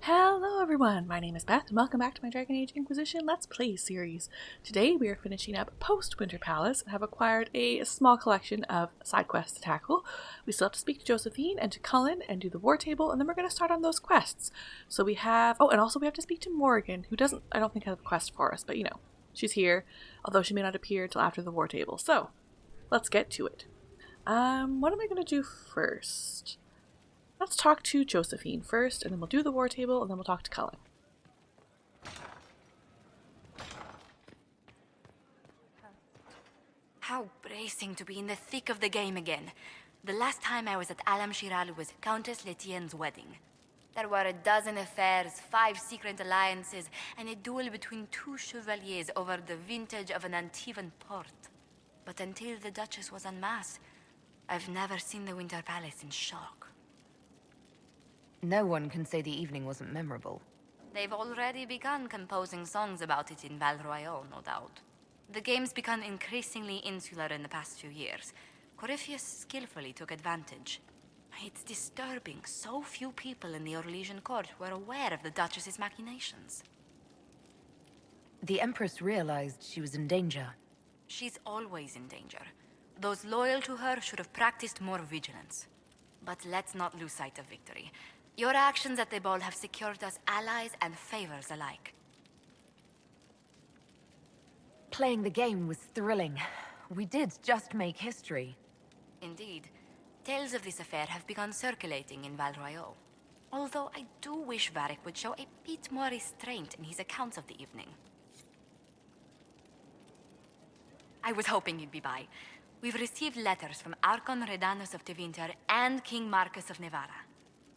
Hello everyone, my name is Beth and welcome back to my Dragon Age Inquisition Let's Play series. Today we are finishing up post-Winter Palace and have acquired a small collection of side quests to tackle. We still have to speak to Josephine and to Cullen and do the war table, and then we're going to start on those quests. So we have, and also we have to speak to Morrigan, who doesn't, I don't think, have a quest for us, but you know, she's here, although she may not appear till after the war table. So, let's get to it. What am I going to do first? Let's talk to Josephine first, and then we'll do the war table, and then we'll talk to Cullen. How bracing to be in the thick of the game again. The last time I was at Alam Shiral was Countess Letienne's wedding. There were a dozen affairs, 5 secret alliances, and a duel between 2 chevaliers over the vintage of an Antivan port. But until the Duchess was unmasked, I've never seen the Winter Palace in shock. No one can say the evening wasn't memorable. They've already begun composing songs about it in Val Royale, no doubt. The game's become increasingly insular in the past few years. Corypheus skillfully took advantage. It's disturbing so few people in the Orlesian court were aware of the Duchess's machinations. The Empress realized she was in danger. She's always in danger. Those loyal to her should have practiced more vigilance. But let's not lose sight of victory. Your actions at the ball have secured us allies and favors alike. Playing the game was thrilling. We did just make history. Indeed. Tales of this affair have begun circulating in Val Royale. Although I do wish Varric would show a bit more restraint in his accounts of the evening. I was hoping you'd be by. We've received letters from Archon Redanus of Tevinter and King Marcus of Nevada.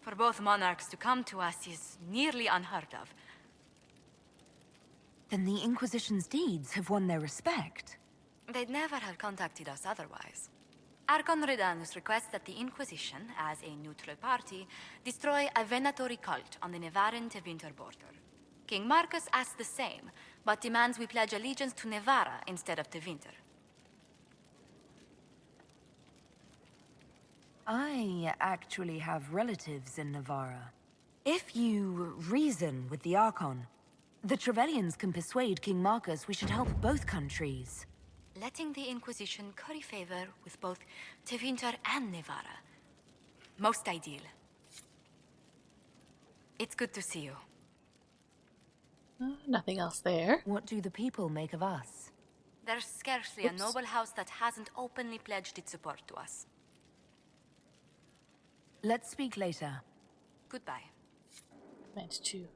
For both monarchs to come to us is nearly unheard of. Then the Inquisition's deeds have won their respect. They'd never have contacted us otherwise. Archon Redanus requests that the Inquisition, as a neutral party, destroy a venatory cult on the Nevaran-Tevinter border. King Marcus asks the same, but demands we pledge allegiance to Nevara instead of Tevinter. I actually have relatives in Navarra. If you reason with the Archon, the Trevellians can persuade King Marcus we should help both countries. Letting the Inquisition curry favor with both Tevinter and Nevara. Most ideal. It's good to see you. Nothing else there. What do the people make of us? There's scarcely a noble house that hasn't openly pledged its support to us. Let's speak later. Goodbye. Meant to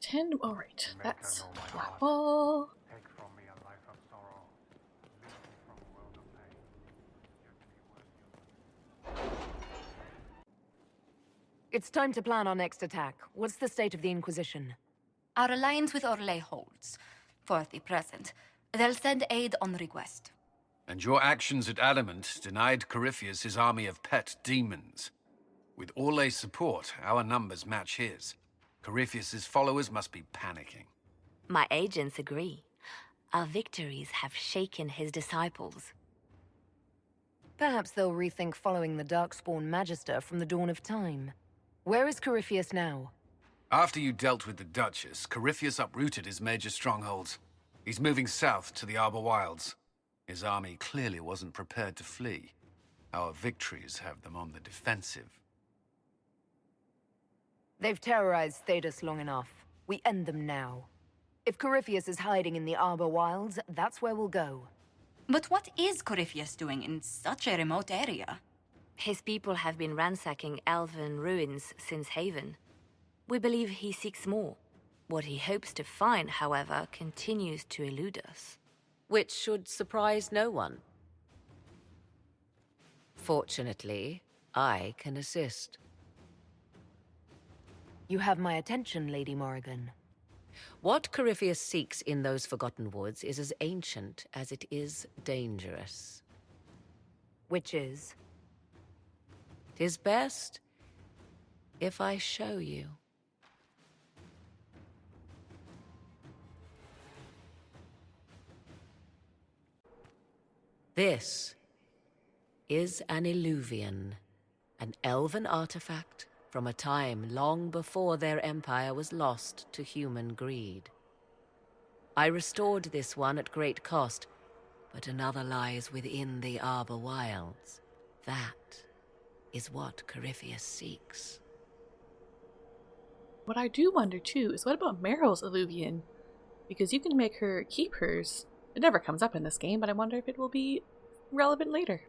tend. Alright, that's Blackwall. Take from me a life of sorrow. Lead me from a world of pain. Give me worth your It's time to plan our next attack. What's the state of the Inquisition? Our alliance with Orlais holds. For the present. They'll send aid on request. And your actions at Adamant denied Corypheus his army of pet demons. With Orlay's support, our numbers match his. Corypheus's followers must be panicking. My agents agree. Our victories have shaken his disciples. Perhaps they'll rethink following the Darkspawn Magister from the dawn of time. Where is Corypheus now? After you dealt with the Duchess, Corypheus uprooted his major strongholds. He's moving south to the Arbor Wilds. His army clearly wasn't prepared to flee. Our victories have them on the defensive. They've terrorized Thedas long enough. We end them now. If Corypheus is hiding in the Arbor Wilds, that's where we'll go. But what is Corypheus doing in such a remote area? His people have been ransacking elven ruins since Haven. We believe he seeks more. What he hopes to find, however, continues to elude us. Which should surprise no one. Fortunately, I can assist. You have my attention, Lady Morrigan. What Corypheus seeks in those Forgotten Woods is as ancient as it is dangerous. Which is? 'Tis best if I show you. This is an Illuvian, an elven artifact from a time long before their empire was lost to human greed. I restored this one at great cost, but another lies within the Arbor Wilds. That is what Corypheus seeks. What I do wonder too is what about Meryl's Illuvian? Because you can make her keep hers. It never comes up in this game, but I wonder if it will be relevant later.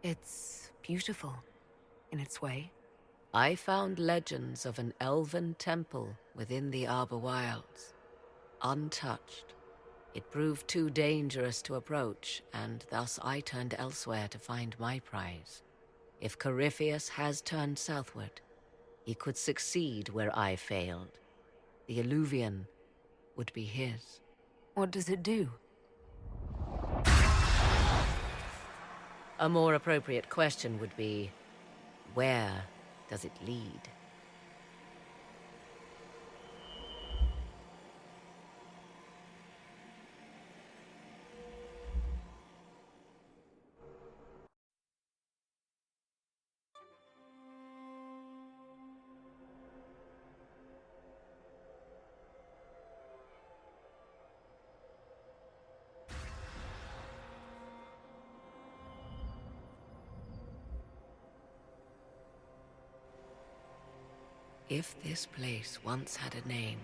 It's beautiful, in its way. I found legends of an elven temple within the Arbor Wilds, untouched. It proved too dangerous to approach, and thus I turned elsewhere to find my prize. If Corypheus has turned southward, he could succeed where I failed. The Illuvian would be his. What does it do? A more appropriate question would be, where does it lead? If this place once had a name,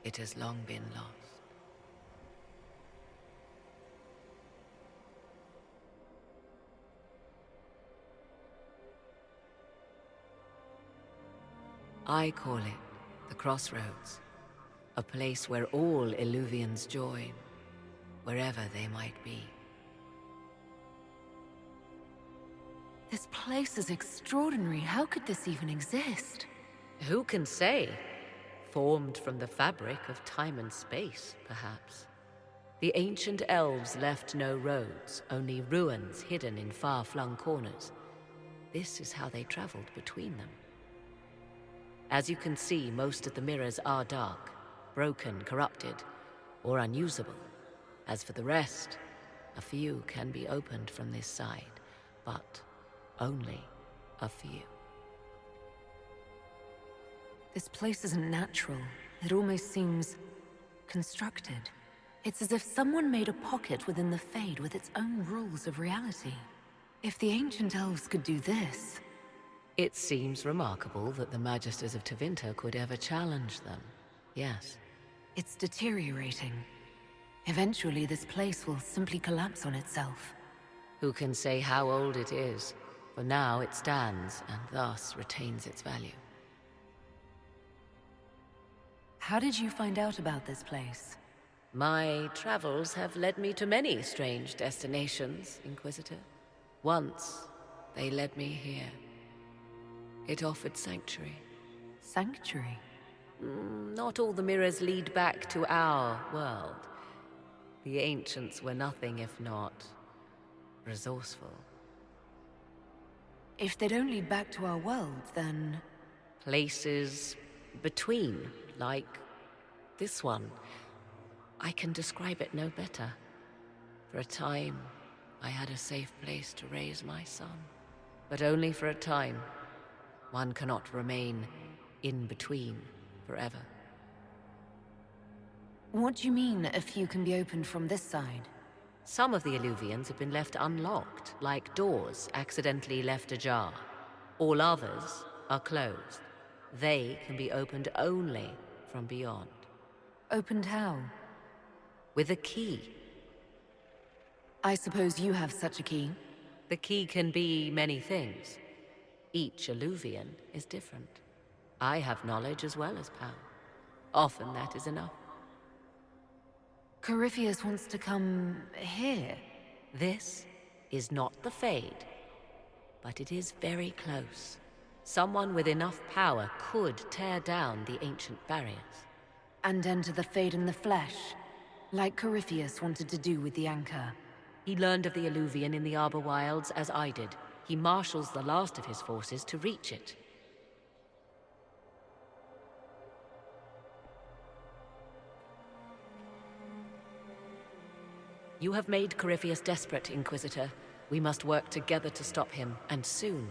it has long been lost. I call it the Crossroads, a place where all Illuvians join, wherever they might be. This place is extraordinary. How could this even exist? Who can say? Formed from the fabric of time and space, perhaps. The ancient elves left no roads, only ruins hidden in far-flung corners. This is how they traveled between them. As you can see, most of the mirrors are dark, broken, corrupted, or unusable. As for the rest, a few can be opened from this side, but only a few. This place isn't natural. It almost seems constructed. It's as if someone made a pocket within the Fade with its own rules of reality. If the ancient elves could do this... It seems remarkable that the Magisters of Tevinter could ever challenge them. Yes. It's deteriorating. Eventually, this place will simply collapse on itself. Who can say how old it is? For now it stands, and thus retains its value. How did you find out about this place? My travels have led me to many strange destinations, Inquisitor. Once, they led me here. It offered sanctuary. Sanctuary? Not all the mirrors lead back to our world. The ancients were nothing if not resourceful. If they don't lead back to our world, then... Places between, like this one. I can describe it no better. For a time, I had a safe place to raise my son. But only for a time. One cannot remain in between forever. What do you mean, a few can be opened from this side? Some of the Illuvians have been left unlocked, like doors accidentally left ajar. All others are closed. They can be opened only from beyond. Opened how? With a key. I suppose you have such a key? The key can be many things. Each Illuvian is different. I have knowledge as well as power. Often that is enough. Corypheus wants to come here. This is not the Fade, but it is very close. Someone with enough power could tear down the ancient barriers. And enter the Fade in the flesh, like Corypheus wanted to do with the Anchor. He learned of the Illuvian in the Arbor Wilds as I did. He marshals the last of his forces to reach it. You have made Corypheus desperate, Inquisitor. We must work together to stop him, and soon.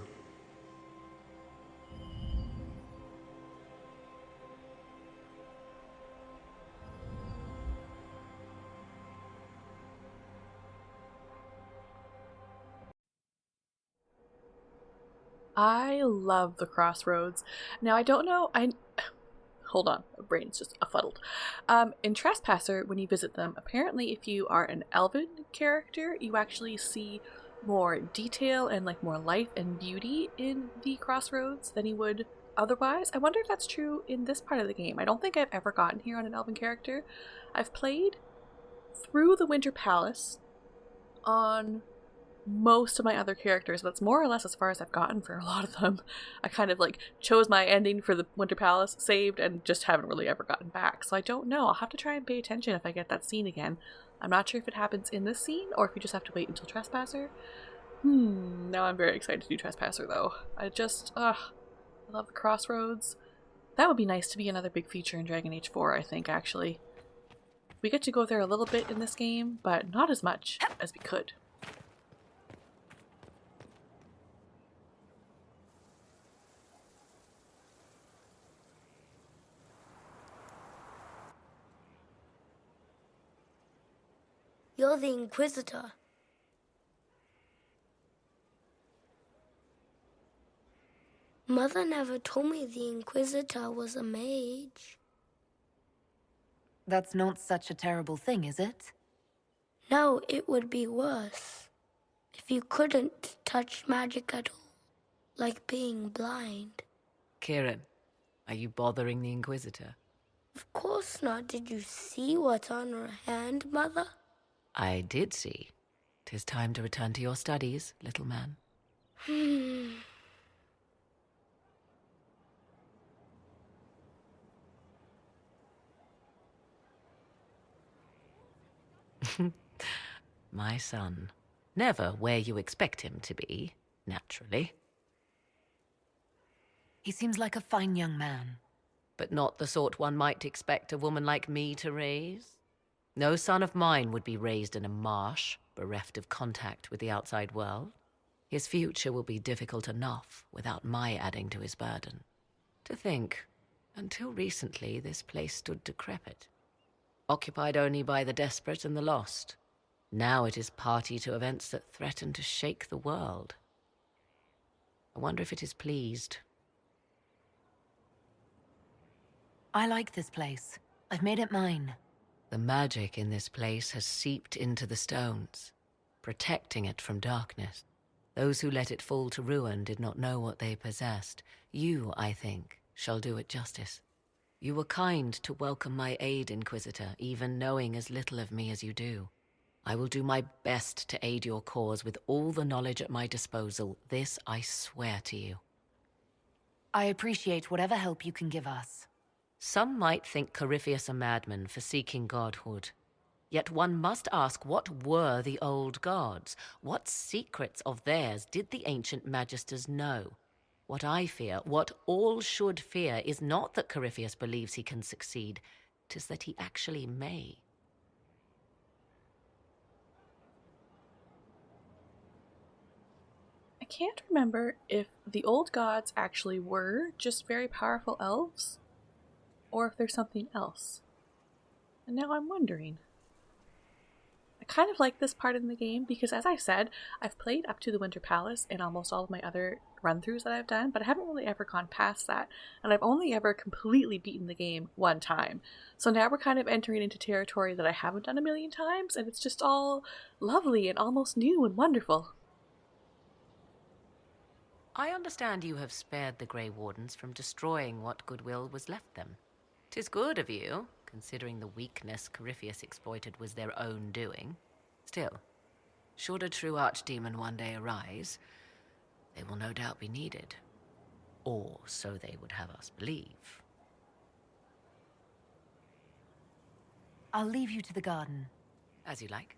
I love the crossroads. Now, I don't know, hold on, my brain's just fuddled. In Trespasser, when you visit them, apparently if you are an elven character, you actually see more detail and like more life and beauty in the crossroads than you would otherwise. I wonder if that's true in this part of the game. I don't think I've ever gotten here on an elven character. I've played through the Winter Palace on most of my other characters. That's more or less as far as I've gotten for a lot of them. I kind of like chose my ending for the Winter Palace, saved, and just haven't really ever gotten back. So I don't know. I'll have to try and pay attention if I get that scene again. I'm not sure if it happens in this scene or if you just have to wait until Trespasser. Now I'm very excited to do Trespasser though. I love the crossroads. That would be nice to be another big feature in Dragon Age 4, I think, actually. We get to go there a little bit in this game, but not as much as we could. You're the Inquisitor. Mother never told me the Inquisitor was a mage. That's not such a terrible thing, is it? No, it would be worse. If you couldn't touch magic at all. Like being blind. Kieran, are you bothering the Inquisitor? Of course not. Did you see what's on her hand, Mother? I did see. 'Tis time to return to your studies, little man. My son. Never where you expect him to be, naturally. He seems like a fine young man. But not the sort one might expect a woman like me to raise. No son of mine would be raised in a marsh, bereft of contact with the outside world. His future will be difficult enough without my adding to his burden. To think, until recently this place stood decrepit, occupied only by the desperate and the lost. Now it is party to events that threaten to shake the world. I wonder if it is pleased. I like this place. I've made it mine. The magic in this place has seeped into the stones, protecting it from darkness. Those who let it fall to ruin did not know what they possessed. You, I think, shall do it justice. You were kind to welcome my aid, Inquisitor, even knowing as little of me as you do. I will do my best to aid your cause with all the knowledge at my disposal. This I swear to you. I appreciate whatever help you can give us. Some might think Corypheus a madman for seeking godhood. Yet one must ask, what were the old gods? What secrets of theirs did the ancient magisters know? What I fear, what all should fear, is not that Corypheus believes he can succeed. 'Tis that he actually may. I can't remember if the old gods actually were just very powerful elves, or if there's something else. And now I'm wondering. I kind of like this part in the game because, as I said, I've played up to the Winter Palace in almost all of my other run-throughs that I've done, but I haven't really ever gone past that, and I've only ever completely beaten the game one time. So now we're kind of entering into territory that I haven't done a million times, and it's just all lovely and almost new and wonderful. I understand you have spared the Grey Wardens from destroying what goodwill was left them. 'Tis good of you, considering the weakness Corypheus exploited was their own doing. Still, should a true archdemon one day arise, they will no doubt be needed. Or so they would have us believe. I'll leave you to the garden. As you like.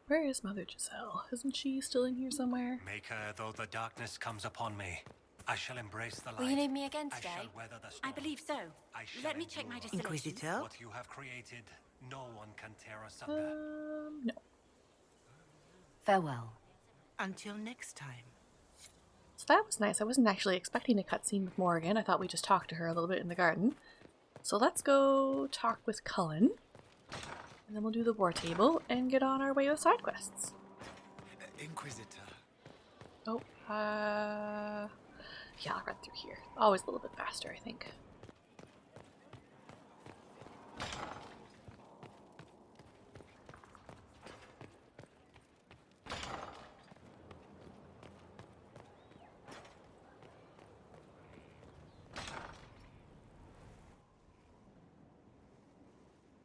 Where is Mother Giselle? Isn't she still in here somewhere? Make her, though the darkness comes upon me. I shall embrace the light. Will you need me again I today? shall weather the storm. I believe so. I shall Let me check my endure. distillation. Inquisitor? What you have created, no one can tear asunder. No. Farewell. Until next time. So that was nice. I wasn't actually expecting a cutscene with Morrigan. I thought we just talked to her a little bit in the garden. So let's go talk with Cullen. And then we'll do the war table and get on our way with side quests. Inquisitor. Oh, Yeah, I'll run through here. Always a little bit faster, I think.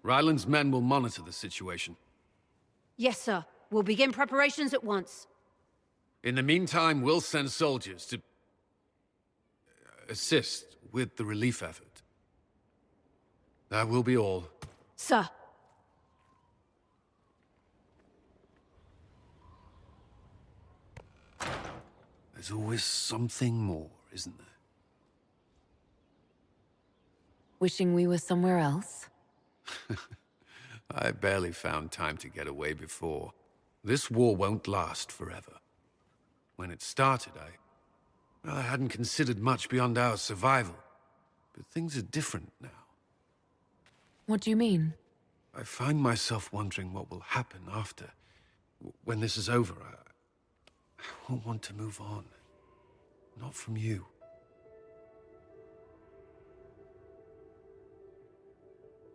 Ryland's men will monitor the situation. Yes, sir. We'll begin preparations at once. In the meantime, we'll send soldiers to assist with the relief effort. That will be all. Sir. There's always something more, isn't there? Wishing we were somewhere else? I barely found time to get away before. This war won't last forever. When it started, I hadn't considered much beyond our survival. But things are different now. What do you mean? I find myself wondering what will happen after. When this is over, I won't want to move on. Not from you.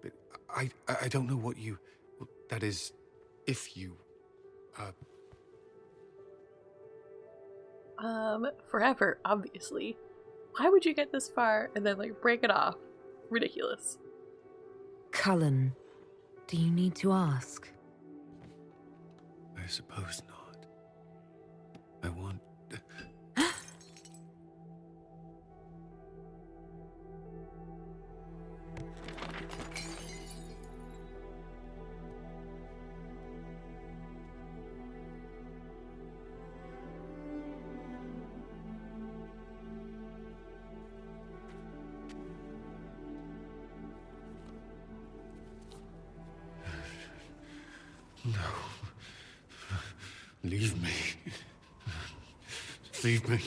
But I don't know what you... That is, if you... Forever, obviously. Why would you get this far and then, like, break it off? Ridiculous. Cullen, do you need to ask? I suppose not. I want... No. Leave me. Leave me.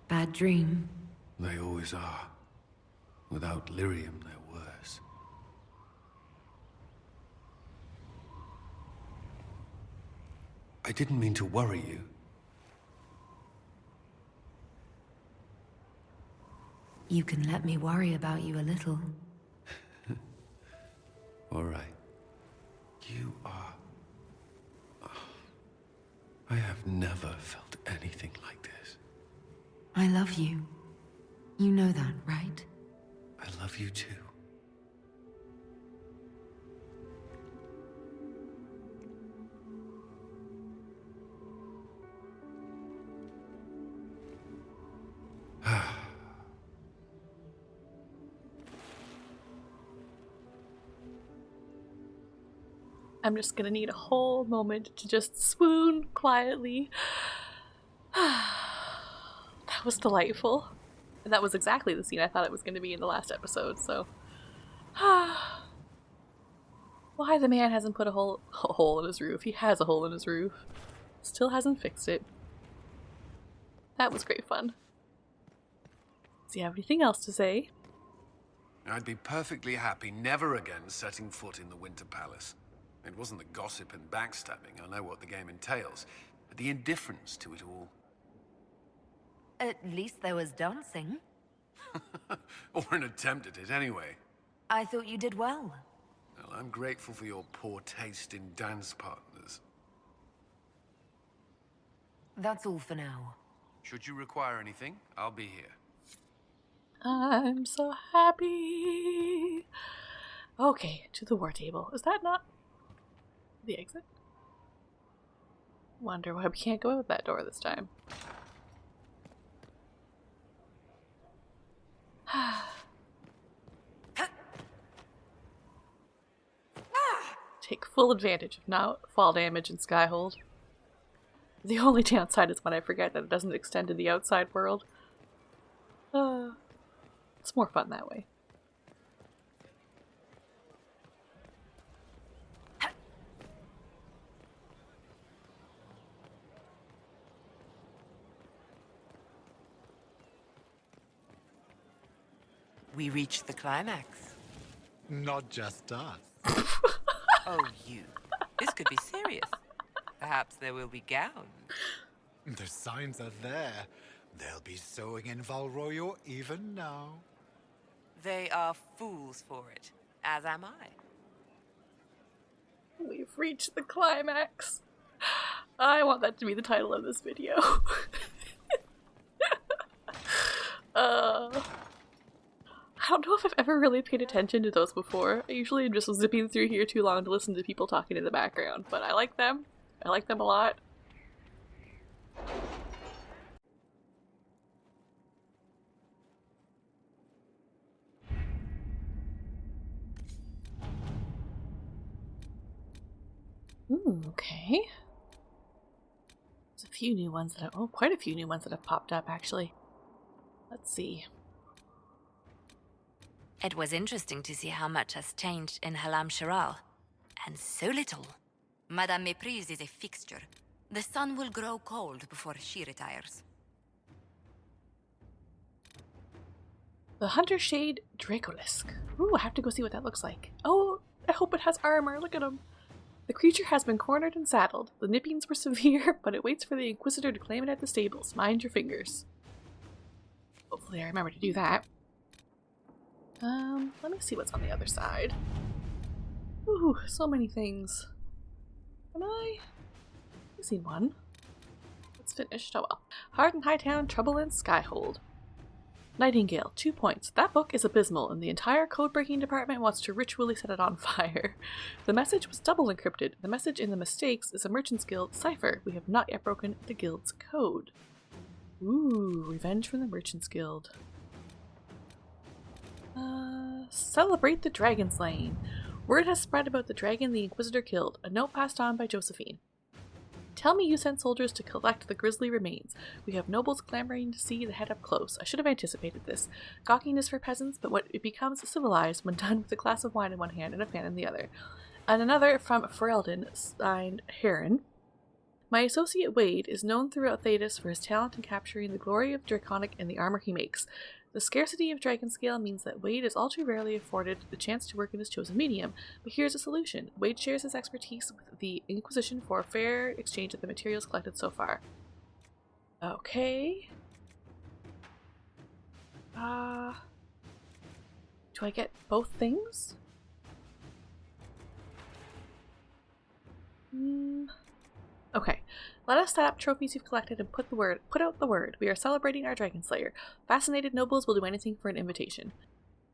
Bad dream? They always are. Without lyrium, they're worse. I didn't mean to worry you. You can let me worry about you a little. All right. You are... I have never felt anything like this. I love you. You know that, right? I love you too. I'm just gonna need a whole moment to just swoon quietly. That was delightful. And that was exactly the scene I thought it was going to be in the last episode, so... Why the man hasn't put a hole in his roof? He has a hole in his roof. Still hasn't fixed it. That was great fun. Does he have anything else to say? I'd be perfectly happy never again setting foot in the Winter Palace. It wasn't the gossip and backstabbing, I know what the game entails, but the indifference to it all. At least there was dancing. Or an attempt at it, anyway. I thought you did well. Well, I'm grateful for your poor taste in dance partners. That's all for now. Should you require anything, I'll be here. I'm so happy. Okay, to the war table. Is that not the exit? Wonder why we can't go out that door this time. Take full advantage of now fall damage and Skyhold. The only downside is when I forget that it doesn't extend to the outside world. It's more fun that way. We reached the climax. Not just us. Oh, you. This could be serious. Perhaps there will be gowns. The signs are there. They'll be sewing in Valroyo even now. They are fools for it, as am I. We've reached the climax. I want that to be the title of this video. I don't know if I've ever really paid attention to those before. I usually am just zipping through here too long to listen to people talking in the background, but I like them. I like them a lot. Ooh, okay. There's a few new ones that have, quite a few new ones that have popped up actually. Let's see. It was interesting to see how much has changed in Halam Shiral. And so little. Madame Méprise is a fixture. The sun will grow cold before she retires. The Hunter Shade Dracolisk. Ooh, I have to go see what that looks like. Oh, I hope it has armor. Look at him. The creature has been cornered and saddled. The nippings were severe, but it waits for the Inquisitor to claim it at the stables. Mind your fingers. Hopefully I remember to do that. Let me see what's on the other side. Ooh, so many things. I've seen one. It's finished. Oh well. Hard and Hightown, Trouble in Skyhold. Nightingale, 2 points. That book is abysmal, and the entire code-breaking department wants to ritually set it on fire. The message was double encrypted. The message in the mistakes is a Merchants Guild cipher. We have not yet broken the guild's code. Ooh, revenge from the Merchants Guild. Celebrate the dragon slaying. Word has spread about the dragon the Inquisitor killed. A note passed on by Josephine. Tell me you sent soldiers to collect the grisly remains. We have nobles clamoring to see the head up close. I should have anticipated this. Gawking is for peasants, but what it becomes civilized when done with a glass of wine in one hand and a fan in the other. And another from Ferelden, signed Heron. My associate Wade is known throughout Thedas for his talent in capturing the glory of Draconic and the armor he makes. The scarcity of dragon scale means that Wade is all too rarely afforded the chance to work in his chosen medium, but here's a solution. Wade shares his expertise with the Inquisition for a fair exchange of the materials collected so far. Okay. Do I get both things? Okay, let us set up trophies you've collected and put out the word. We are celebrating our Dragon Slayer. Fascinated nobles will do anything for an invitation.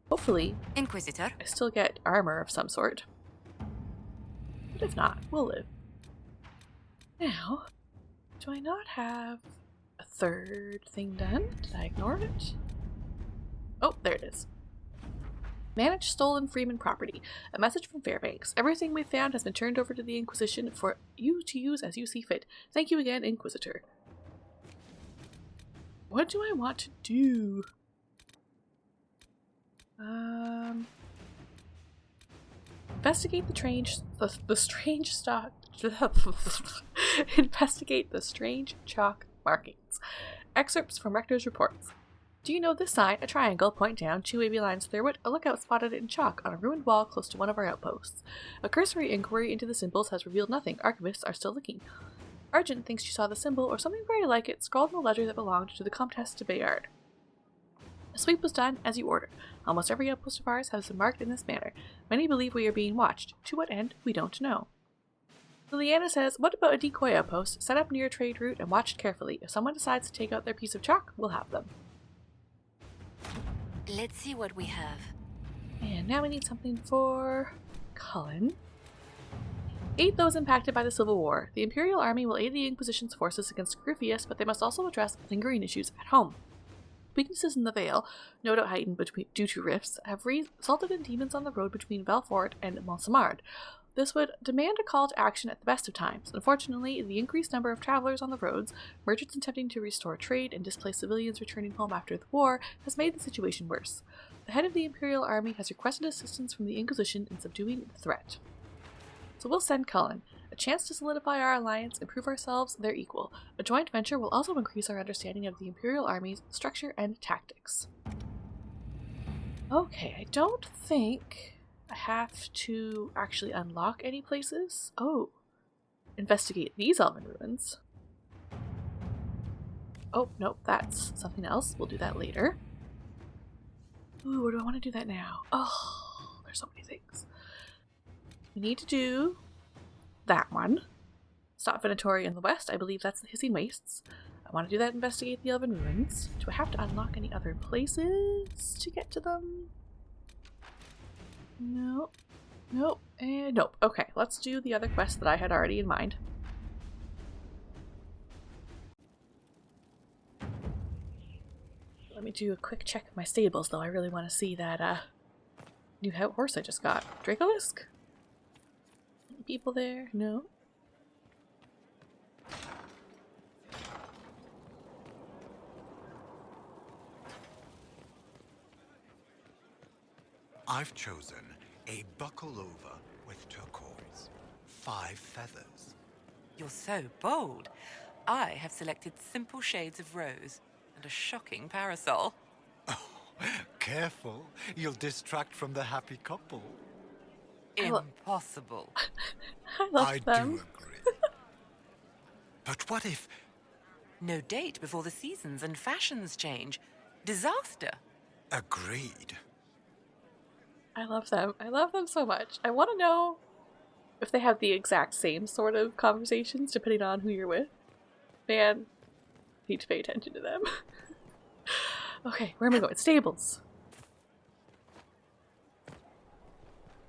Hopefully, Inquisitor, I still get armor of some sort. But if not, we'll live. Now, do I not have a third thing done? Did I ignore it? Oh, there it is. Manage stolen Freeman property. A message from Fairbanks. Everything we've found has been turned over to the Inquisition for you to use as you see fit. Thank you again, Inquisitor. What do I want to do? Investigate the strange stock. Investigate the strange chalk markings. Excerpts from Rector's reports. Do you know this sign? A triangle, point down, 2 wavy lines through it. A lookout spotted it in chalk on a ruined wall close to one of our outposts. A cursory inquiry into the symbols has revealed nothing. Archivists are still looking. Argent thinks she saw the symbol, or something very like it, scrawled in a letter that belonged to the Comtesse de Bayard. A sweep was done as you ordered. Almost every outpost of ours has been marked in this manner. Many believe we are being watched. To what end, we don't know. Liliana says, what about a decoy outpost set up near a trade route and watched carefully? If someone decides to take out their piece of chalk, we'll have them. Let's see what we have. And now we need something for Cullen. Aid those impacted by the Civil War. The Imperial Army will aid the Inquisition's forces against Gryphius, but they must also address lingering issues at home. Weaknesses in the Vale, no doubt heightened due to rifts, have resulted in demons on the road between Belfort and Montsamard. This would demand a call to action at the best of times. Unfortunately, the increased number of travelers on the roads, merchants attempting to restore trade, and displaced civilians returning home after the war has made the situation worse. The head of the Imperial Army has requested assistance from the Inquisition in subduing the threat. So we'll send Cullen. A chance to solidify our alliance and prove ourselves their equal. A joint venture will also increase our understanding of the Imperial Army's structure and tactics. Okay, I don't think I have to actually unlock any places? Oh. Investigate these elven ruins. Oh, nope, that's something else. We'll do that later. Ooh, or do I want to do that now? Oh, there's so many things. We need to do that one. Stop Venatori in the west. I believe that's the Hissing Wastes. I want to do that, investigate the elven ruins. Do I have to unlock any other places to get to them? Nope. Nope. And nope. Okay, let's do the other quest that I had already in mind. Let me do a quick check of my stables, though. I really want to see that new horse I just got. Dracolisk? Any people there? No. I've chosen a buckle over with turquoise. 5 feathers. You're so bold. I have selected simple shades of rose and a shocking parasol. Careful, you'll distract from the happy couple. Impossible. I love them. Do agree. But what if... No date before the seasons and fashions change. Disaster. Agreed. I love them. I love them so much. I want to know if they have the exact same sort of conversations depending on who you're with. Man, need to pay attention to them. Okay, where am I going? Stables.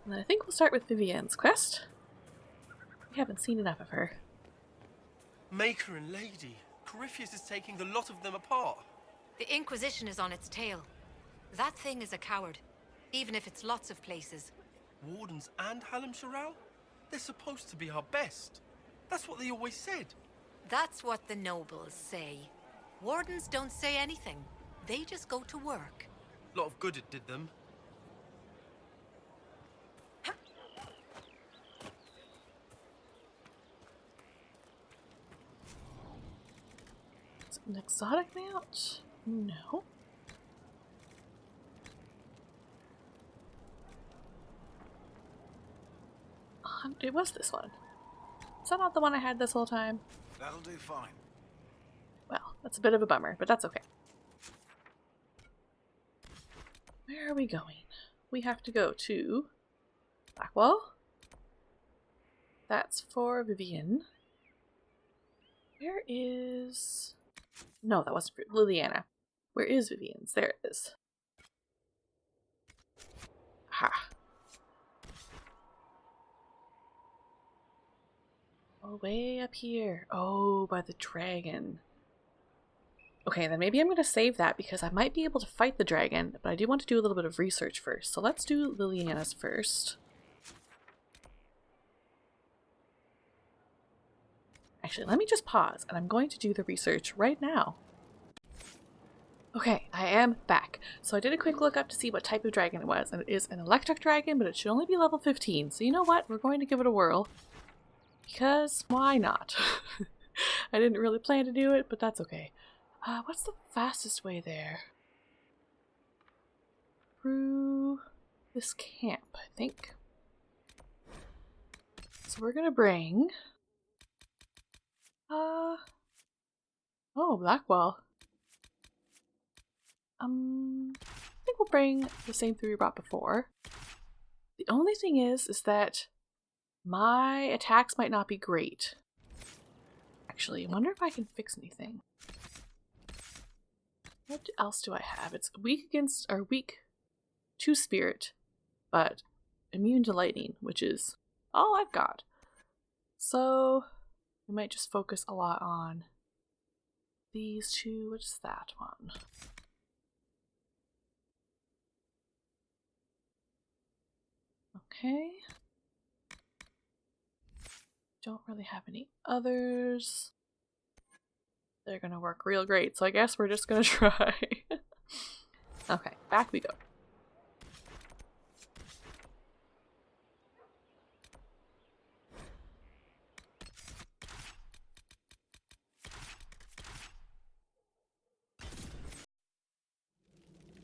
And I think we'll start with Vivienne's quest. We haven't seen enough of her. Maker and Lady. Corypheus is taking the lot of them apart. The Inquisition is on its tail. That thing is a coward, even if it's lots of places. Wardens and Hallam Shiral? They're supposed to be our best. That's what they always said. That's what the nobles say. Wardens don't say anything. They just go to work. A lot of good it did them. Is it an exotic mount? No. It was this one. Is that not the one I had this whole time? That'll do fine. Well, that's a bit of a bummer, but that's okay. Where are we going? We have to go to Blackwall. That's for Vivienne. Where is... No, that wasn't for Liliana. Where is Vivienne's? There it is. Ha. Oh, way up here. Oh, by the dragon. Okay, then maybe I'm going to save that because I might be able to fight the dragon, but I do want to do a little bit of research first. So let's do Liliana's first. Actually, let me just pause, and I'm going to do the research right now. Okay, I am back. So I did a quick look up to see what type of dragon it was, and it is an electric dragon, but it should only be level 15. So you know what? We're going to give it a whirl. Because why not? I didn't really plan to do it, but that's okay. What's the fastest way there? Through this camp, I think. So we're gonna bring... Oh, Blackwall. I think we'll bring the same 3 we brought before. The only thing is that my attacks might not be great. Actually, I wonder if I can fix anything. What else do I have? It's weak against, or weak to spirit, but immune to lightning, which is all I've got. So we might just focus a lot on these 2. What's that one? Okay. Don't really have any others. They're gonna work real great, so I guess we're just gonna try. Okay, back we go.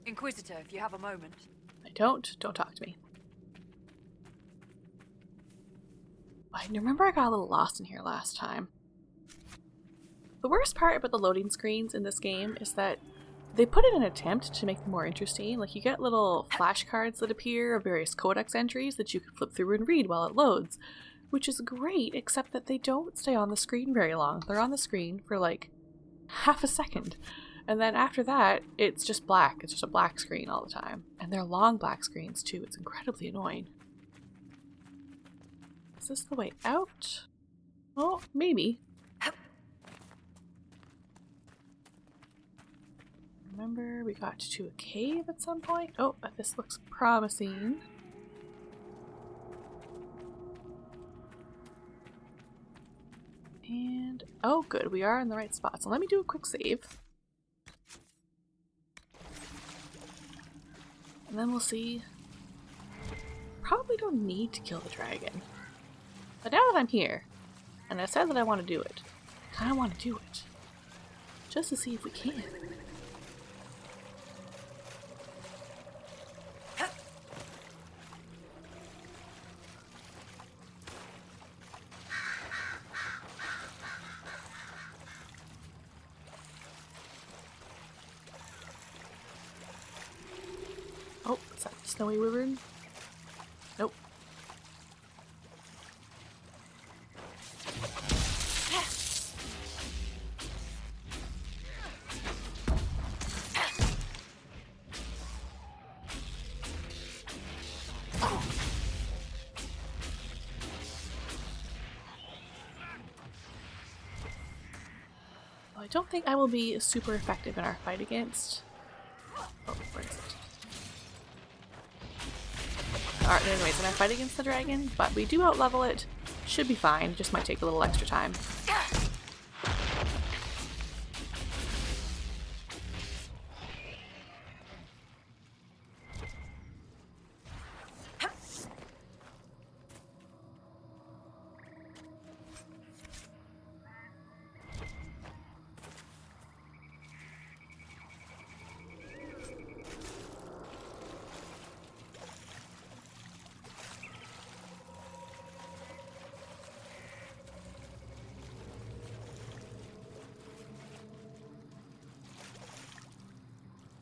Inquisitor, if you have a moment. I don't talk to me. I remember I got a little lost in here last time. The worst part about the loading screens in this game is that they put in an attempt to make them more interesting. Like, you get little flashcards that appear of various codex entries that you can flip through and read while it loads, which is great, except that they don't stay on the screen very long. They're on the screen for like half a second, and then after that it's just black. It's just a black screen all the time, and they're long black screens too. It's incredibly annoying. Is this the way out? Oh, maybe. Remember, we got to a cave at some point. Oh, this looks promising. And, oh good, we are in the right spot. So let me do a quick save. And then we'll see. Probably don't need to kill the dragon. But now that I'm here, and I said that I want to do it, I kind of want to do it. Just to see if we can. Oh, is that the snowy wyvern? Nope. Well, I don't think I will be super effective in our fight against... Oh, where is it? Alright, anyways, in our fight against the dragon, but we do out-level it. Should be fine, just might take a little extra time.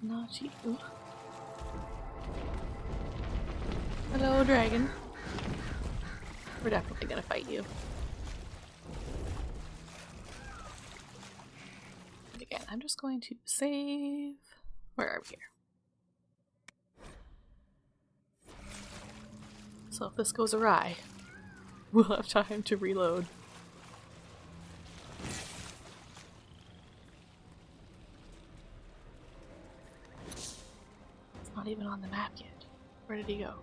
Not you. Hello, dragon. We're definitely gonna fight you. And again, I'm just going to save. Where are we here? So if this goes awry, we'll have time to reload. Not even on the map yet. Where did he go?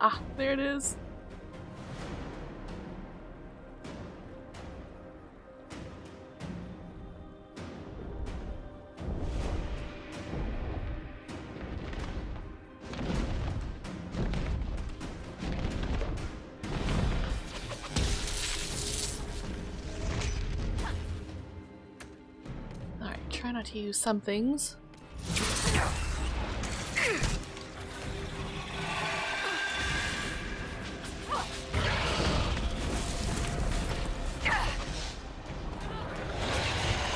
Ah, there it is. Try not to use some things.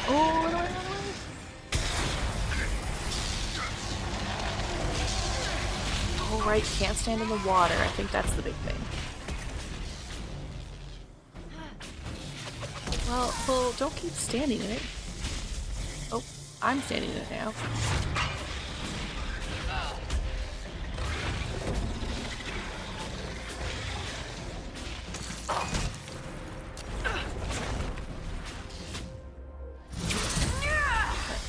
Oh, run away, run away. Oh, right, can't stand in the water. I think that's the big thing. Well, don't keep standing in it. Oh, I'm standing in it now.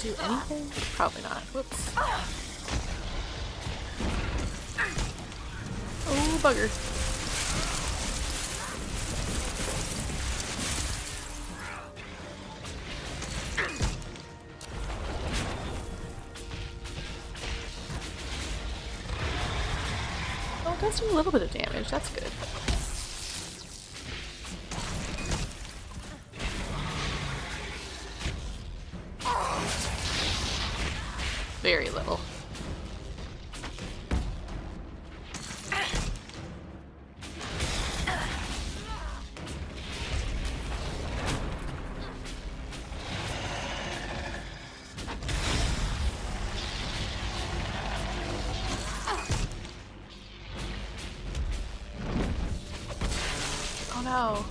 Do anything? Probably not. Whoops. Oh, bugger. Oh, it does do a little bit of damage. That's good. Very little. no.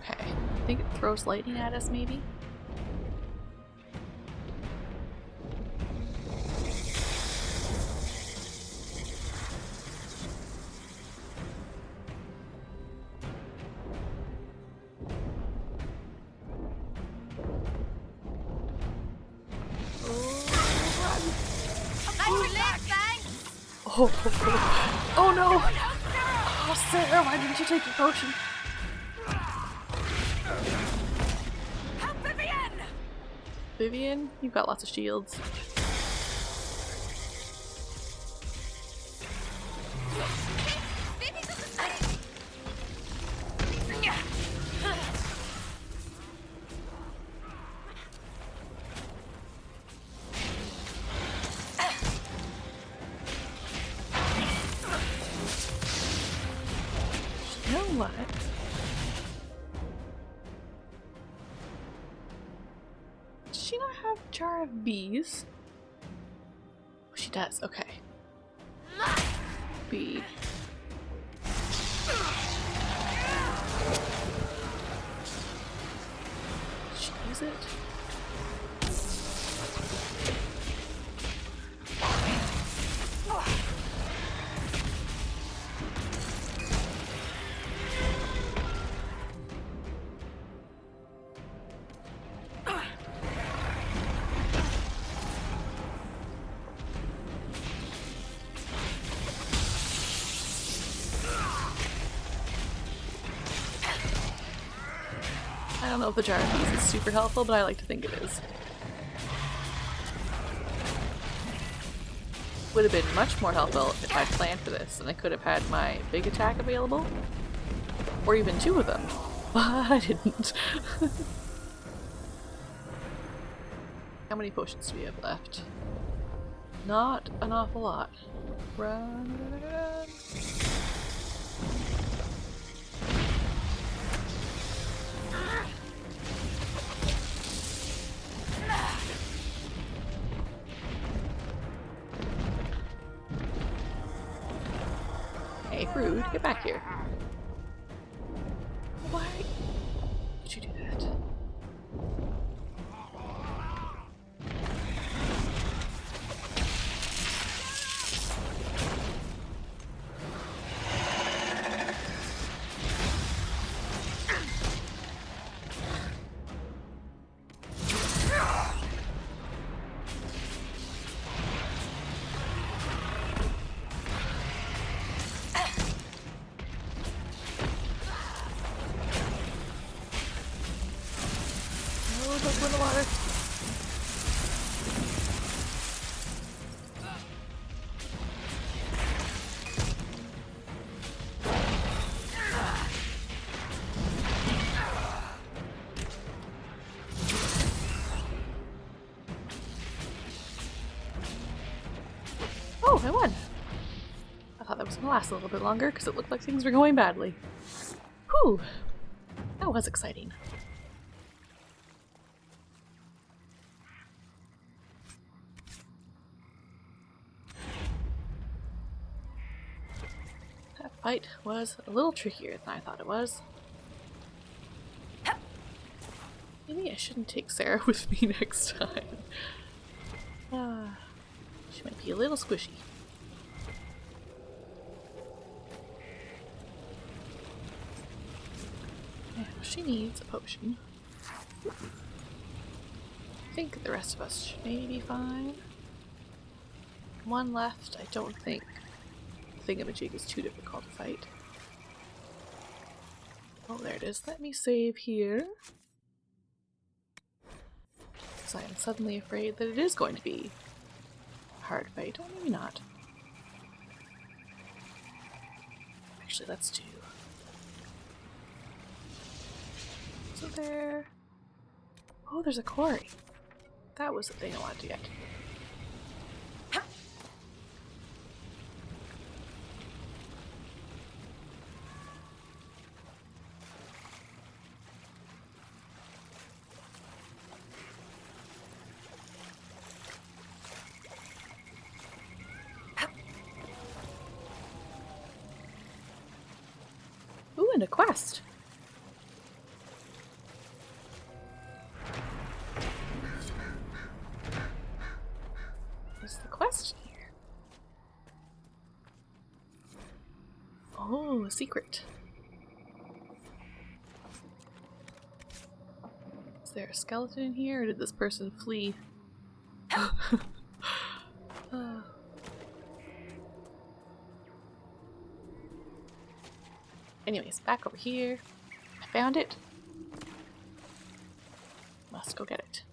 Okay. I think it throws lightning at us, maybe? Oh no! Oh, Sarah, why didn't you take your potion? Help Vivian! Vivian, you've got lots of shields. What? Does she not have Jar of Bees? Oh, she does. Okay. Bee. Did she use it? I don't know if the Jar of Bees is super helpful, but I like to think it is. Would have been much more helpful if I'd planned for this and I could have had my big attack available. Or even two of them. But I didn't. How many potions do we have left? Not an awful lot. Run, run, run. Hey, Rude, get back here. Why did you do that? Don't go in the water. Oh, I won! I thought that was gonna last a little bit longer because it looked like things were going badly. Whew! That was exciting. That fight was a little trickier than I thought it was. Maybe I shouldn't take Sarah with me next time. She might be a little squishy. Yeah, she needs a potion. I think the rest of us should maybe be fine. One left. I don't think Thingamajig is too difficult to fight. Oh, there it is. Let me save here. Because I am suddenly afraid that it is going to be a hard fight. Or maybe not. Actually, let's do... So there... Oh, there's a quarry. That was the thing I wanted to get. Ooh, and a quest. What's the quest here? Oh, a secret. Is there a skeleton in here, or did this person flee? Anyways, back over here. I found it. Must go get it.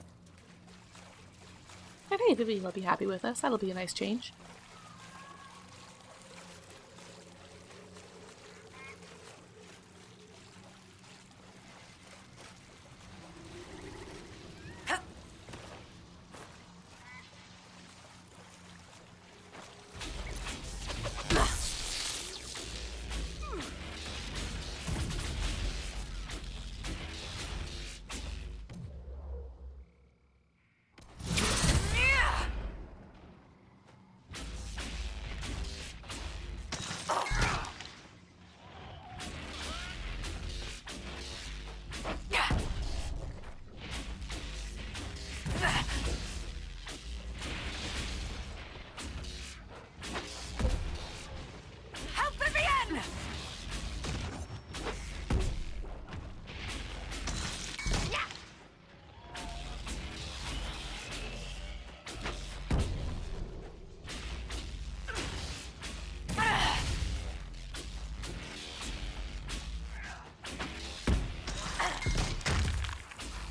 And hey, Vivian will be happy with us. That'll be a nice change.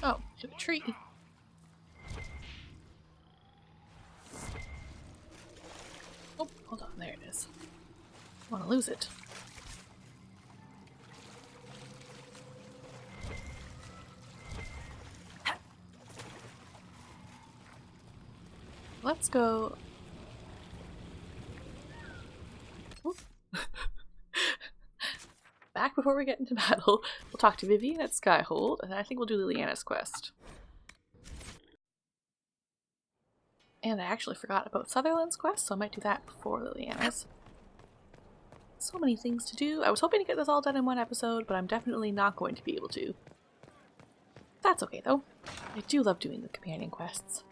Oh, to a tree. Oh, hold on, there it is. I want to lose it. Let's go. Back before we get into battle, we'll talk to Vivian at Skyhold, and I think we'll do Liliana's quest. And I actually forgot about Sutherland's quest, so I might do that before Liliana's. So many things to do. I was hoping to get this all done in one episode, but I'm definitely not going to be able to. That's okay though. I do love doing the companion quests.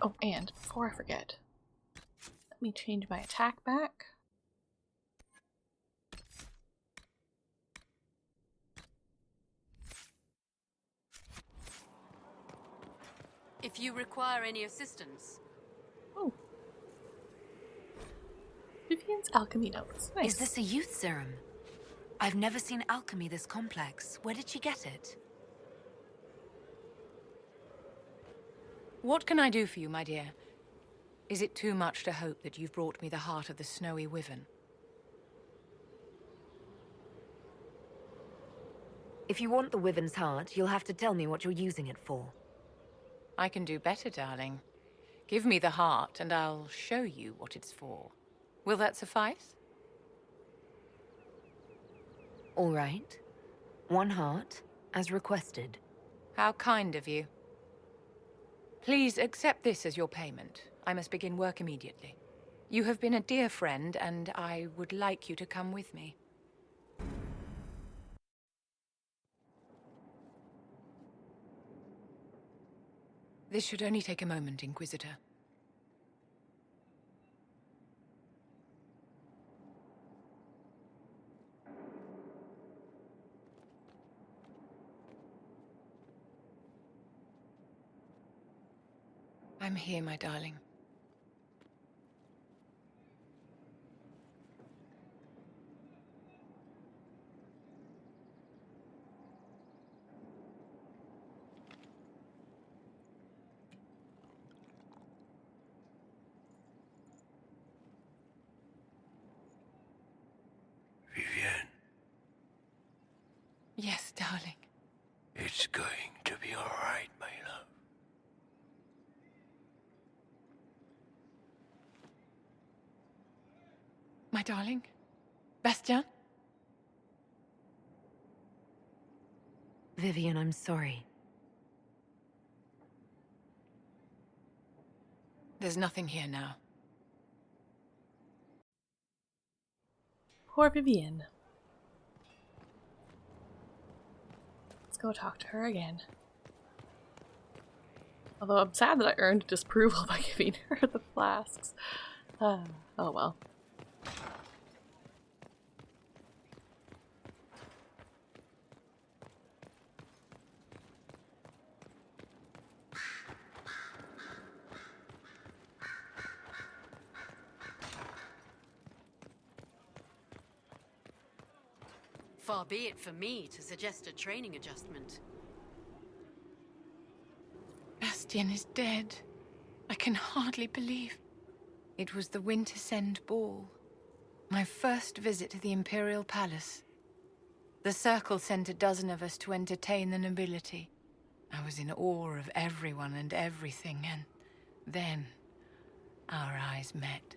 Oh, and before I forget, let me change my attack back. If you require any assistance. Oh. Vivian's alchemy notes. Nice. Is this a youth serum? I've never seen alchemy this complex. Where did she get it? What can I do for you, my dear? Is it too much to hope that you've brought me the heart of the snowy wyvern? If you want the wyvern's heart, you'll have to tell me what you're using it for. I can do better, darling. Give me the heart, and I'll show you what it's for. Will that suffice? All right. 1 heart, as requested. How kind of you. Please accept this as your payment. I must begin work immediately. You have been a dear friend, and I would like you to come with me. This should only take a moment, Inquisitor. I'm here, my darling. Vivian. Yes, darling. It's going to be all right, my love. My darling? Bastien? Vivian, I'm sorry. There's nothing here now. Poor Vivian. Let's go talk to her again. Although I'm sad that I earned disapproval by giving her the flasks. Oh well. Far be it for me to suggest a training adjustment. Bastien is dead. I can hardly believe. It was the Wintersend Ball. My first visit to the Imperial Palace. The Circle sent a dozen of us to entertain the nobility. I was in awe of everyone and everything, and then our eyes met.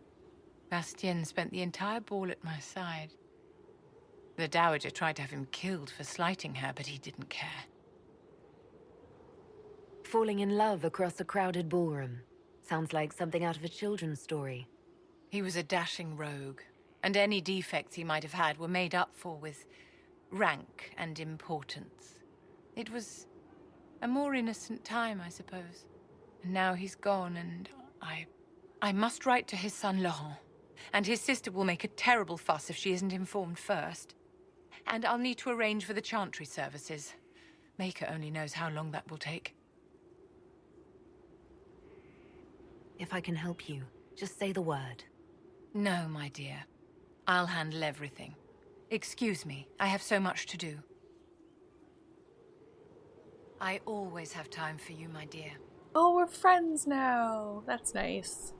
Bastien spent the entire ball at my side. The Dowager tried to have him killed for slighting her, but he didn't care. Falling in love across a crowded ballroom. Sounds like something out of a children's story. He was a dashing rogue, and any defects he might have had were made up for with rank and importance. It was a more innocent time, I suppose. And now he's gone, and I must write to his son Laurent. And his sister will make a terrible fuss if she isn't informed first. And I'll need to arrange for the chantry services. Maker only knows how long that will take. If I can help you, just say the word. No, my dear. I'll handle everything. Excuse me, I have so much to do. I always have time for you, my dear. Oh, we're friends now. That's nice.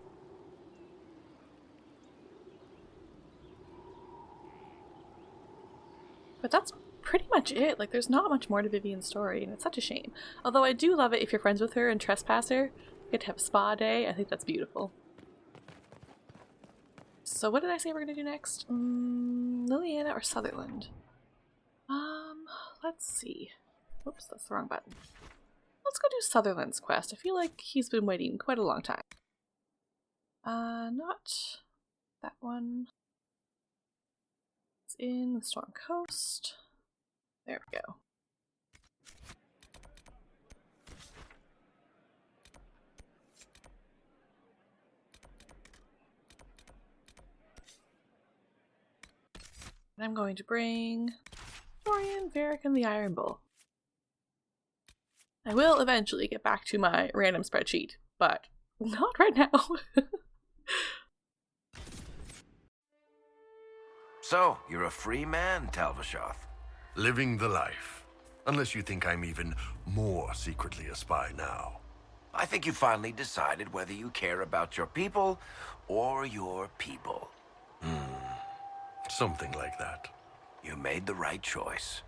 But that's pretty much it. Like, there's not much more to Vivian's story, and it's such a shame. Although I do love it if you're friends with her and trespass her. You get to have a spa day. I think that's beautiful. So what did I say we're going to do next? Liliana or Sutherland? Let's see. Whoops, that's the wrong button. Let's go do Sutherland's quest. I feel like he's been waiting quite a long time. Not that one. It's in the Storm Coast. There we go. And I'm going to bring Dorian, Varric, and the Iron Bull. I will eventually get back to my random spreadsheet, but not right now. So, you're a free man, Talvashoth. Living the life. Unless you think I'm even more secretly a spy now. I think you finally decided whether you care about your people or your people. Something like that. You made the right choice.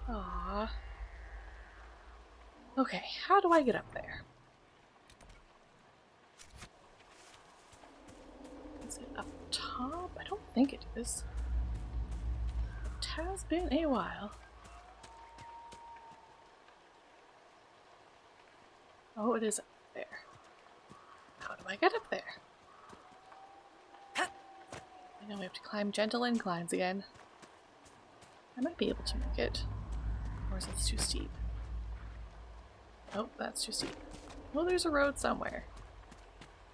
Aww. Okay, how do I get up there? Is it up top? I don't think it is. It has been a while. Oh, it is up there. How do I get up there? I know we have to climb gentle inclines again. I might be able to make it. Or is it too steep? Oh, that's too steep. Well, there's a road somewhere.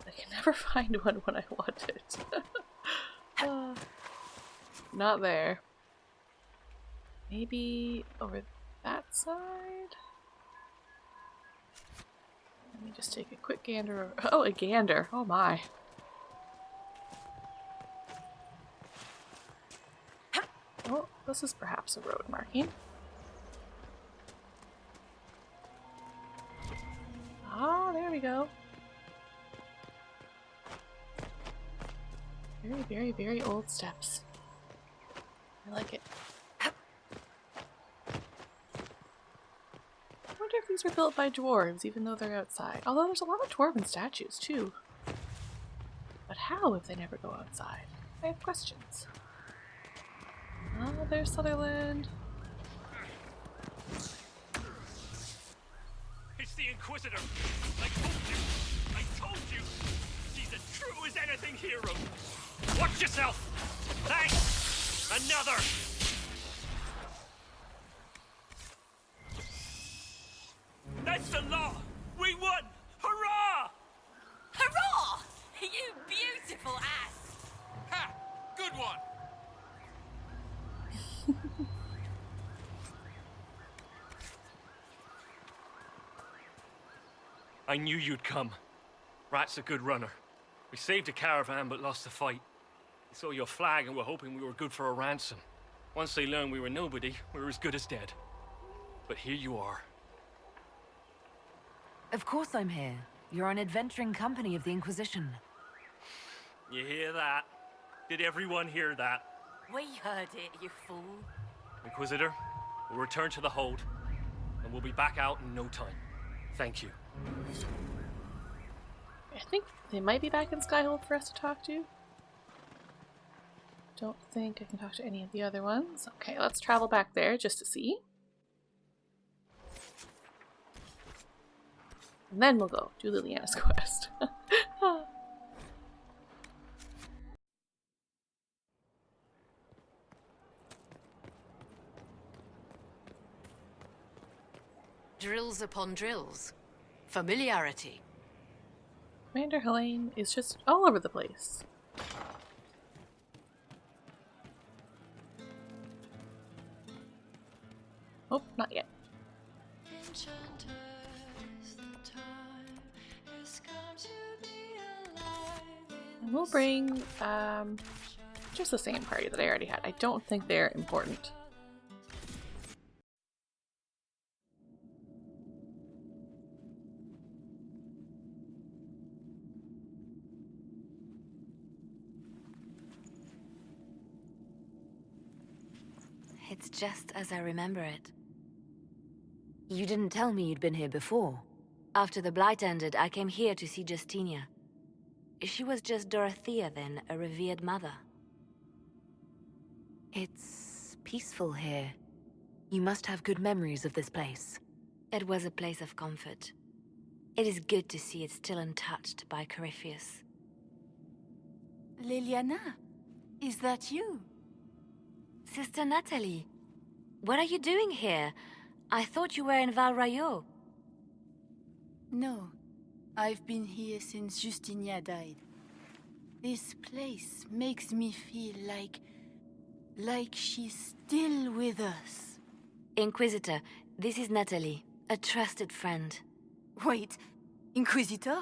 I can never find one when I want it. Not there. Maybe over that side? Let me just take a quick gander over. Oh, a gander! Oh my. Oh, this is perhaps a road marking. Ah, there we go. Very, very, very old steps. I like it. I wonder if these were built by dwarves, even though they're outside. Although there's a lot of dwarven statues, too. But how if they never go outside? I have questions. Ah, there's Sutherland. Inquisitor! I told you! I told you! She's as true as anything hero! Watch yourself! Thanks! Another! That's the law! We won! Hurrah! Hurrah! You beautiful ass! Ha! Good one! I knew you'd come. Rat's a good runner. We saved a caravan but lost the fight. They saw your flag and were hoping we were good for a ransom. Once they learned we were nobody, we were as good as dead. But here you are. Of course I'm here. You're an adventuring company of the Inquisition. You hear that? Did everyone hear that? We heard it, you fool. Inquisitor, we'll return to the hold, and we'll be back out in no time. Thank you. I think they might be back in Skyhold for us to talk to. Don't think I can talk to any of the other ones. Okay, let's travel back there just to see. And then we'll go do Liliana's quest. Drills upon drills. Familiarity. Commander Helene is just all over the place. Oh, not yet. And we'll bring just the same party that I already had. I don't think they're important. It's just as I remember it. You didn't tell me you'd been here before. After the Blight ended, I came here to see Justinia. She was just Dorothea then, a revered mother. It's peaceful here. You must have good memories of this place. It was a place of comfort. It is good to see it still untouched by Corypheus. Liliana, is that you? Sister Natalie, what are you doing here? I thought you were in Val Rayo. No, I've been here since Justinia died. This place makes me feel like she's still with us. Inquisitor, this is Natalie, a trusted friend. Wait, Inquisitor?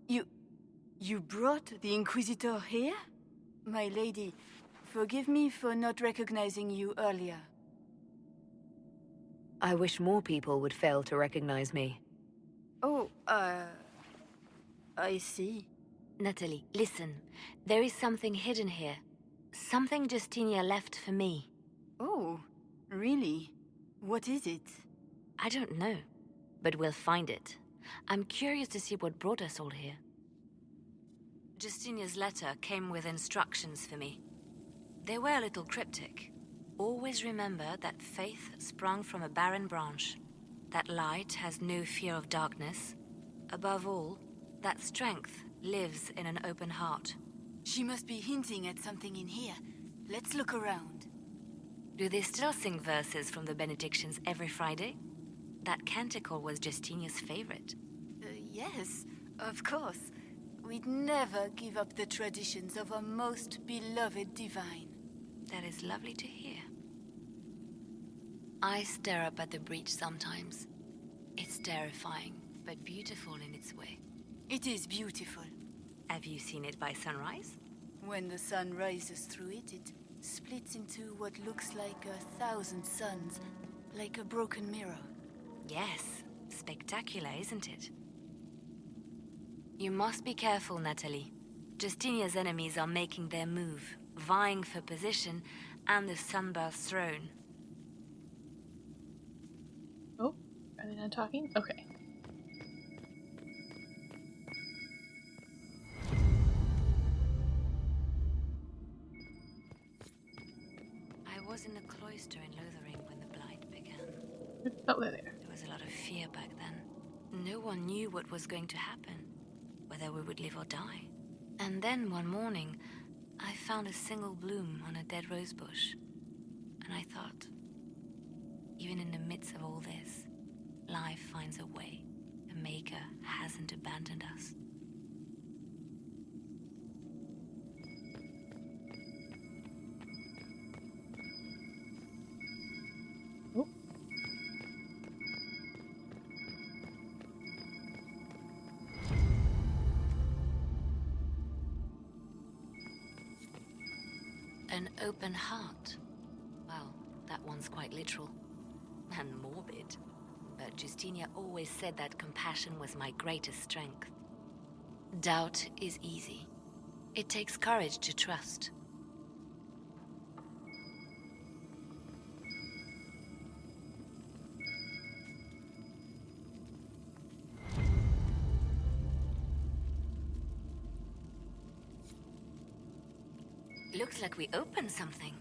You brought the Inquisitor here? My lady, forgive me for not recognizing you earlier. I wish more people would fail to recognize me. Oh, I see. Natalie, listen. There is something hidden here. Something Justinia left for me. Oh, really? What is it? I don't know, but we'll find it. I'm curious to see what brought us all here. Justinia's letter came with instructions for me. They were a little cryptic. Always remember that faith sprung from a barren branch, that light has no fear of darkness. Above all, that strength lives in an open heart. She must be hinting at something in here. Let's look around. Do they still sing verses from the benedictions every Friday? That canticle was Justinia's favorite. Yes, of course. We'd never give up the traditions of our most beloved divine. That is lovely to hear. I stare up at the breach sometimes. It's terrifying, but beautiful in its way. It is beautiful. Have you seen it by sunrise? When the sun rises through it, it splits into what looks like 1,000 suns, like a broken mirror. Yes, spectacular, isn't it? You must be careful, Natalie. Justinia's enemies are making their move, vying for position and the Sunburst throne. Oh, are they done talking? Okay. I was in the cloister in Lothering when the Blight began. Oh, they're there. There was a lot of fear back then. No one knew what was going to happen, whether we would live or die. And then one morning, I found a single bloom on a dead rose bush. And I thought, even in the midst of all this, life finds a way. The Maker hasn't abandoned us. An open heart. Well, that one's quite literal. And morbid. But Justinia always said that compassion was my greatest strength. Doubt is easy. It takes courage to trust. Looks like we opened something.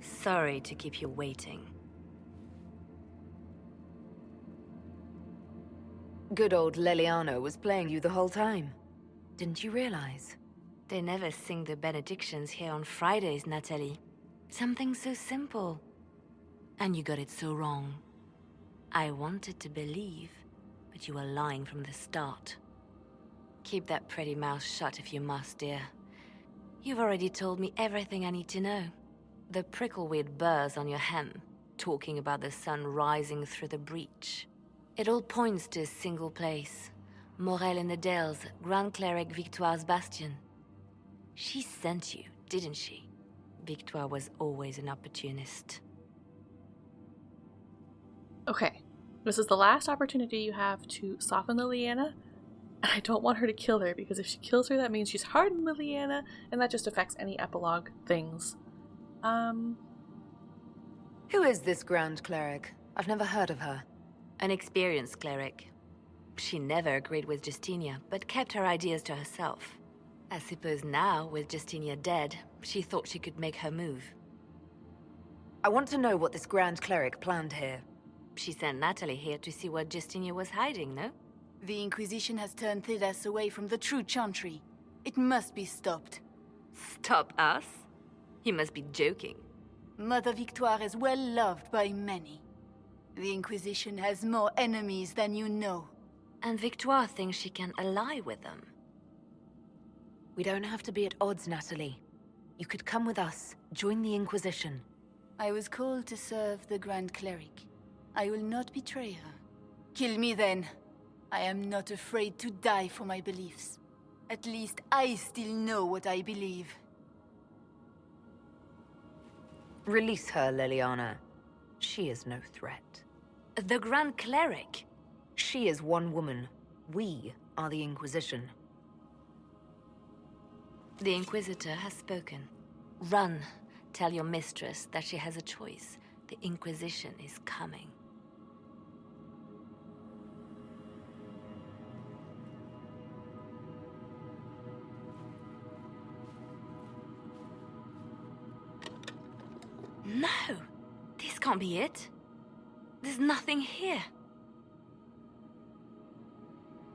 Sorry to keep you waiting. Good old Leliano was playing you the whole time. Didn't you realize? They never sing the benedictions here on Fridays, Natalie. Something so simple. And you got it so wrong. I wanted to believe, but you were lying from the start. Keep that pretty mouth shut if you must, dear. You've already told me everything I need to know. The prickleweed burrs on your hem, talking about the sun rising through the breach. It all points to a single place. Morel in the Dales, Grand Cleric Victoire's bastion. She sent you, didn't she? Victoire was always an opportunist. Okay, this is the last opportunity you have to soften Liliana, and I don't want her to kill her, because if she kills her, that means she's hardened Liliana, and that just affects any epilogue things. Who is this Grand Cleric? I've never heard of her. An experienced cleric. She never agreed with Justinia, but kept her ideas to herself. I suppose now, with Justinia dead, she thought she could make her move. I want to know what this Grand Cleric planned here. She sent Natalie here to see what Justinia was hiding, no? The Inquisition has turned Thedas away from the true chantry. It must be stopped. Stop us? You must be joking. Mother Victoire is well loved by many. The Inquisition has more enemies than you know. And Victoire thinks she can ally with them. We don't have to be at odds, Natalie. You could come with us, join the Inquisition. I was called to serve the Grand Cleric. I will not betray her. Kill me then. I am not afraid to die for my beliefs. At least I still know what I believe. Release her, Leliana. She is no threat. The Grand Cleric? She is one woman. We are the Inquisition. The Inquisitor has spoken. Run. Tell your mistress that she has a choice. The Inquisition is coming. No! This can't be it. There's nothing here.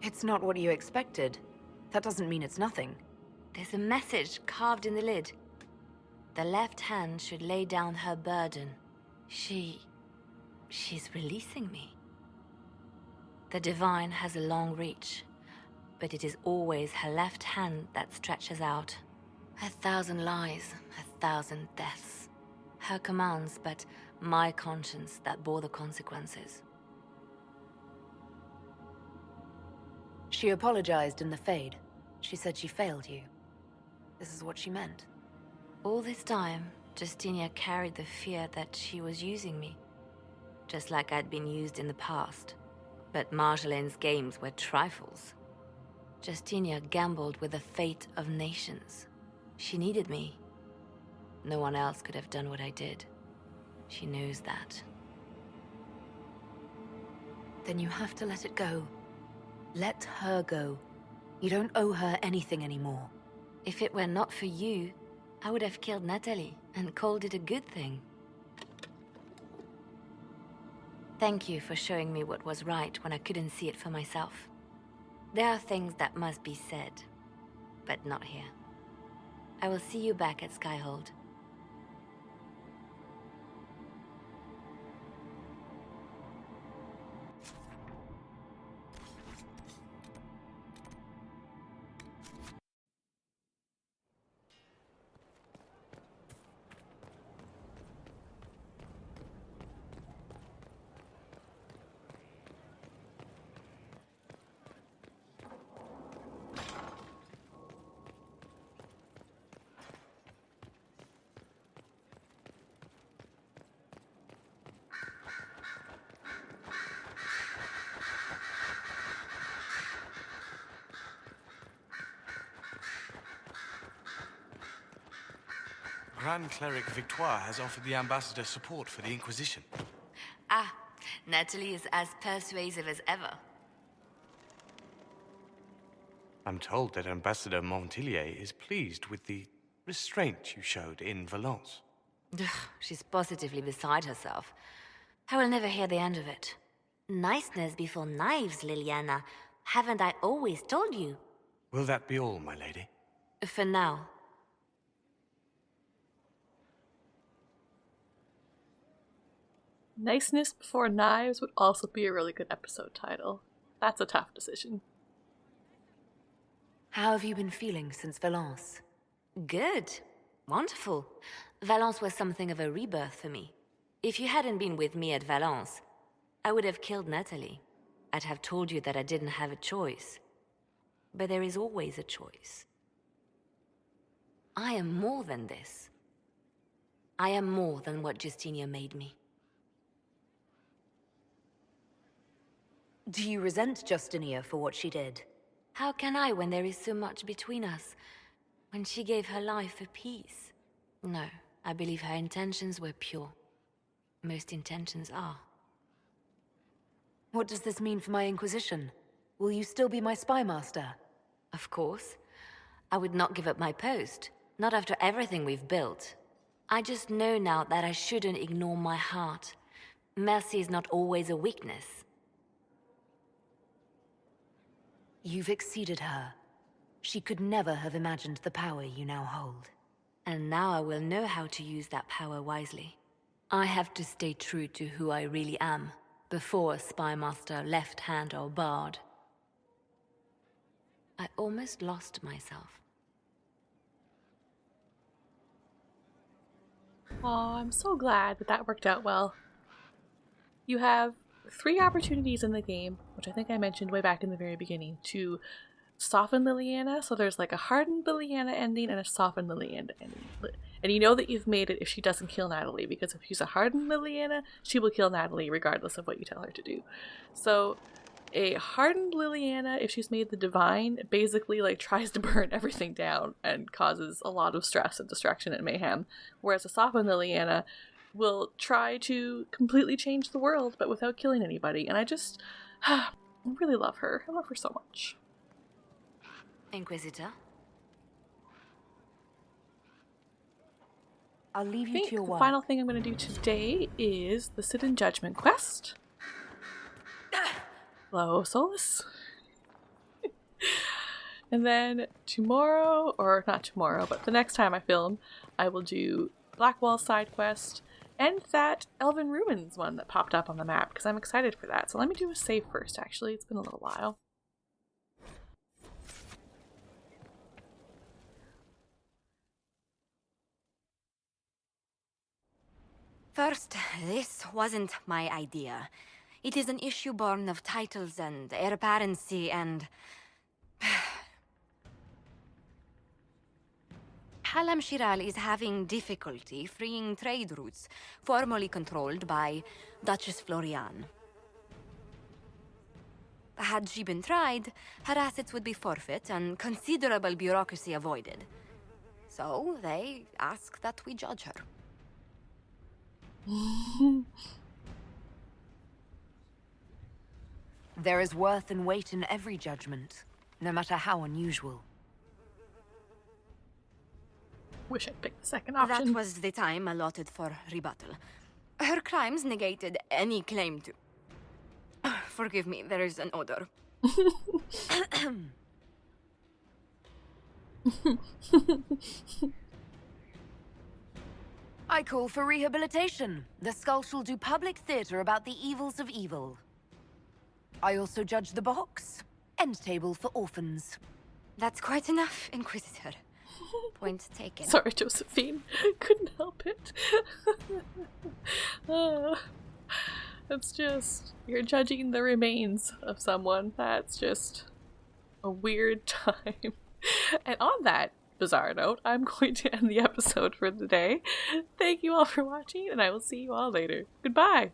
It's not what you expected. That doesn't mean it's nothing. There's a message carved in the lid. The left hand should lay down her burden. She's releasing me. The Divine has a long reach, but it is always her left hand that stretches out. 1,000 lies, 1,000 deaths. Her commands, but my conscience that bore the consequences. She apologized in the Fade. She said she failed you. This is what she meant. All this time, Justinia carried the fear that she was using me. Just like I'd been used in the past. But Marjolaine's games were trifles. Justinia gambled with the fate of nations. She needed me. No one else could have done what I did. She knows that. Then you have to let it go. Let her go. You don't owe her anything anymore. If it were not for you, I would have killed Natalie and called it a good thing. Thank you for showing me what was right when I couldn't see it for myself. There are things that must be said, but not here. I will see you back at Skyhold. Grand Cleric Victoire has offered the Ambassador support for the Inquisition. Ah, Natalie is as persuasive as ever. I'm told that Ambassador Montillier is pleased with the restraint you showed in Valence. She's positively beside herself. I will never hear the end of it. Niceness before knives, Liliana. Haven't I always told you? Will that be all, my lady? For now. Niceness Before Knives would also be a really good episode title. That's a tough decision. How have you been feeling since Valence? Good. Wonderful. Valence was something of a rebirth for me. If you hadn't been with me at Valence, I would have killed Natalie. I'd have told you that I didn't have a choice. But there is always a choice. I am more than this. I am more than what Justinia made me. Do you resent Justinia for what she did? How can I when there is so much between us? When she gave her life for peace? No, I believe her intentions were pure. Most intentions are. What does this mean for my Inquisition? Will you still be my spy master? Of course. I would not give up my post. Not after everything we've built. I just know now that I shouldn't ignore my heart. Mercy is not always a weakness. You've exceeded her. She could never have imagined the power you now hold. And now I will know how to use that power wisely. I have to stay true to who I really am, before a spy master left hand or barred. I almost lost myself. Oh, I'm so glad that that worked out well. You have 3 opportunities in the game, which I think I mentioned way back in the very beginning, to soften Liliana. So there's like a hardened Liliana ending and a softened Liliana ending. And you know that you've made it if she doesn't kill Natalie, because if she's a hardened Liliana, she will kill Natalie regardless of what you tell her to do. So a hardened Liliana, if she's made the divine, basically like tries to burn everything down and causes a lot of stress and destruction and mayhem. Whereas a softened Liliana will try to completely change the world, but without killing anybody. And I just really love her. I love her so much. Inquisitor? I'll leave you to your work. The final thing I'm going to do today is the Sit in Judgment quest. Hello, Solus. And then tomorrow, or not tomorrow, but the next time I film, I will do Blackwall side quest and that Elven Ruins one that popped up on the map, because I'm excited for that. So let me do a save first, actually. It's been a little while. First, this wasn't my idea. It is an issue born of titles and heir apparency and... Halam Shiral is having difficulty freeing trade routes formerly controlled by Duchess Florian. Had she been tried, her assets would be forfeit and considerable bureaucracy avoided. So they ask that we judge her. There is worth and weight in every judgment, no matter how unusual. Wish I'd picked the second option. That was the time allotted for rebuttal. Her crimes negated any claim to... Forgive me, there is an odor. I call for rehabilitation. The skull shall do public theater about the evils of evil. I also judge the box. End table for orphans. That's quite enough, Inquisitor. Point taken. Sorry, Josephine. Couldn't help it. It's just, you're judging the remains of someone. That's just a weird time. And on that bizarre note, I'm going to end the episode for the day. Thank you all for watching, and I will see you all later. Goodbye!